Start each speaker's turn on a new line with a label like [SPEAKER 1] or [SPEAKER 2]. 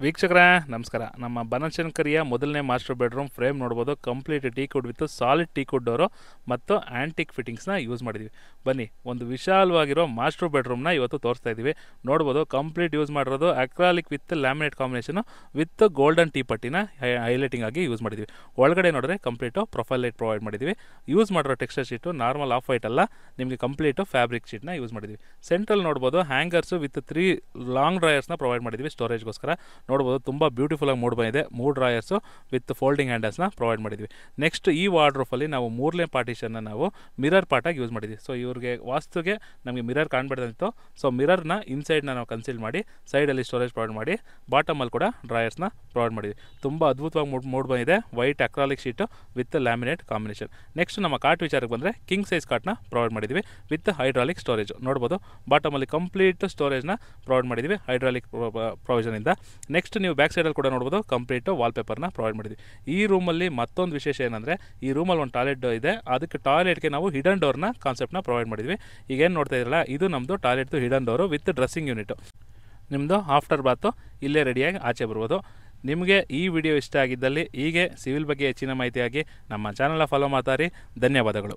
[SPEAKER 1] ವೀಕ್ಷಕರೇ ನಮಸ್ಕಾರ. ನಮ್ಮ ಬನಶಂಕರಿಯ ಮೊದಲನೇ ಮಾಸ್ಟರ್ ಬೆಡ್ರೂಮ್ ಫ್ರೇಮ್ ನೋಡ್ಬೋದು. Complete teak wood with solid teak wood door ಮತ್ತು ಆ್ಯಂಟಿಕ್ ಫಿಟ್ಟಿಂಗ್ಸ್ನ ಯೂಸ್ ಮಾಡಿದ್ದೀವಿ. ಬನ್ನಿ, ಒಂದು ವಿಶಾಲವಾಗಿರೋ ಮಾಸ್ಟರ್ ಬೆಡ್ರೂಮ್ನ ಇವತ್ತು ತೋರಿಸ್ತಾ ಇದ್ದೀವಿ. ನೋಡ್ಬೋದು, ಕಂಪ್ಲೀಟ್ ಯೂಸ್ ಮಾಡಿರೋದು acrylic with laminate combination with golden T ಪಟ್ಟಿನ ಹೈಲೈಟಿಂಗ್ ಆಗಿ ಯೂಸ್ ಮಾಡಿದ್ದೀವಿ. ಒಳಗಡೆ ನೋಡಿದ್ರೆ ಕಂಪ್ಲೀಟು ಪ್ರೊಫೈಲ್ ಲೈಟ್ ಪ್ರೊವೈಡ್ ಮಾಡಿದ್ದೀವಿ. ಯೂಸ್ ಮಾಡಿರೋ texture sheet normal off white ಅಲ್ಲ, ನಿಮಗೆ ಕಂಪ್ಲೀಟು ಫ್ಯಾಬ್ರಿಕ್ ಶೀಟ್ನ ಯೂಸ್ ಮಾಡಿದ್ದೀವಿ. ಸೆಂಟ್ರಲ್ ನೋಡ್ಬೋದು ಹ್ಯಾಂಗರ್ಸು ವಿತ್ 3 ಲಾಂಗ್ ಡ್ರೈಯರ್ಸ್ನ ಪ್ರೊವೈಡ್ ಮಾಡಿದ್ದೀವಿ ಸ್ಟೋರೇಜ್ಗೋಸ್ಕರ. ನೋಡ್ಬೋದು, ತುಂಬ ಬ್ಯೂಟಿಫುಲ್ ಆಗಿ ಮೂಡ್ ಬಂದಿದೆ. 3 ಡ್ರಾಯರ್ಸು ವಿತ್ ಫೋಲ್ಡಿಂಗ್ ಹ್ಯಾಂಡಲ್ಸ್ನ ಪ್ರೊವೈಡ್ ಮಾಡಿದ್ವಿ. ನೆಕ್ಸ್ಟ್ ಈ ವಾರ್ಡ್ರೋಫಲ್ಲಿ ನಾವು 3ನೇ ಪಾರ್ಟಿಷನ್ನ ನಾವು ಮಿರರ್ ಪಾರ್ಟಾಗಿ ಯೂಸ್ ಮಾಡಿದ್ವಿ. ಸೊ ಇವ್ರಿಗೆ ವಾಸ್ತುಗೆ ನಮಗೆ ಮಿರರ್ ಕಾಣಬಾರ್ದಂತು. ಸೊ ಮಿರರ್ನ ಇನ್ಸೈಡ್ನ ನಾವು ಕನ್ಸಿಲ್ ಮಾಡಿ ಸೈಡಲ್ಲಿ ಸ್ಟೋರೇಜ್ ಪ್ರೊವೈಡ್ ಮಾಡಿ ಬಾಟಮಲ್ಲಿ ಕೂಡ ಡ್ರಾಯರ್ಸ್ನ ಪ್ರೊವೈಡ್ ಮಾಡಿದ್ವಿ. ತುಂಬ ಅದ್ಭುತವಾಗಿ ಮೂಡ್ ಬಂದಿದೆ. White acrylic sheet with laminate combination. Next ನಮ್ಮ ಕಾಟ್ ವಿಚಾರಕ್ಕೆ ಬಂದರೆ ಕಿಂಗ್ ಸೈಜ್ ಕಾಟ್ನ ಪ್ರೊವೈಡ್ ಮಾಡಿದ್ವಿ ವಿತ್ ಹೈಡ್ರಾಲಿಕ್ ಸ್ಟೋರೇಜ್. ನೋಡ್ಬೋದು, ಬಾಟಮಲ್ಲಿ ಕಂಪ್ಲೀಟ್ ಸ್ಟೋರೇಜ್ನ ಪ್ರೊವೈಡ್ ಮಾಡಿದ್ವಿ ಹೈಡ್ರಾಲಿಕ್ ಪ್ರೊವಿಷನಿಂದ. ನೆಕ್ಸ್ಟ್ ನೀವು ಬ್ಯಾಕ್ ಸೈಡಲ್ಲಿ ಕೂಡ ನೋಡ್ಬೋದು, ಕಂಪ್ಲೀಟು ವಾಲ್ಪೇಪರ್ನ ಪ್ರೊವೈಡ್ ಮಾಡಿದ್ವಿ. ಈ ರೂಮಲ್ಲಿ ಮತ್ತೊಂದು ವಿಶೇಷ ಏನಂದರೆ, ಈ ರೂಮಲ್ಲಿ ಒಂದು ಟಾಯ್ಲೆಟ್ ಇದೆ. ಅದಕ್ಕೆ ಟಾಯ್ಲೆಟ್ಗೆ ನಾವು ಹಿಡನ್ ಡೋರ್ನ ಕಾನ್ಸೆಪ್ಟ್ನ ಪ್ರೊವೈಡ್ ಮಾಡಿದ್ವಿ. ಈಗೇನು ನೋಡ್ತಾ ಇದ್ರಲ್ಲ, ಇದು ನಮ್ಮದು ಟಾಯ್ಲೆಟ್ದು hidden door with dressing unit. ನಿಮ್ಮದು ಆಫ್ಟರ್ ಬಾತು ಇಲ್ಲೇ ರೆಡಿಯಾಗಿ ಆಚೆ ಬರ್ಬೋದು. ನಿಮಗೆ ಈ ವಿಡಿಯೋ ಇಷ್ಟ ಆಗಿದ್ದಲ್ಲಿ ಹೀಗೆ ಸಿವಿಲ್ ಬಗ್ಗೆ ಹೆಚ್ಚಿನ ಮಾಹಿತಿಯಾಗಿ ನಮ್ಮ ಚಾನಲ್ನ ಫಾಲೋ ಮಾಡ್ತಾರಿ. ಧನ್ಯವಾದಗಳು.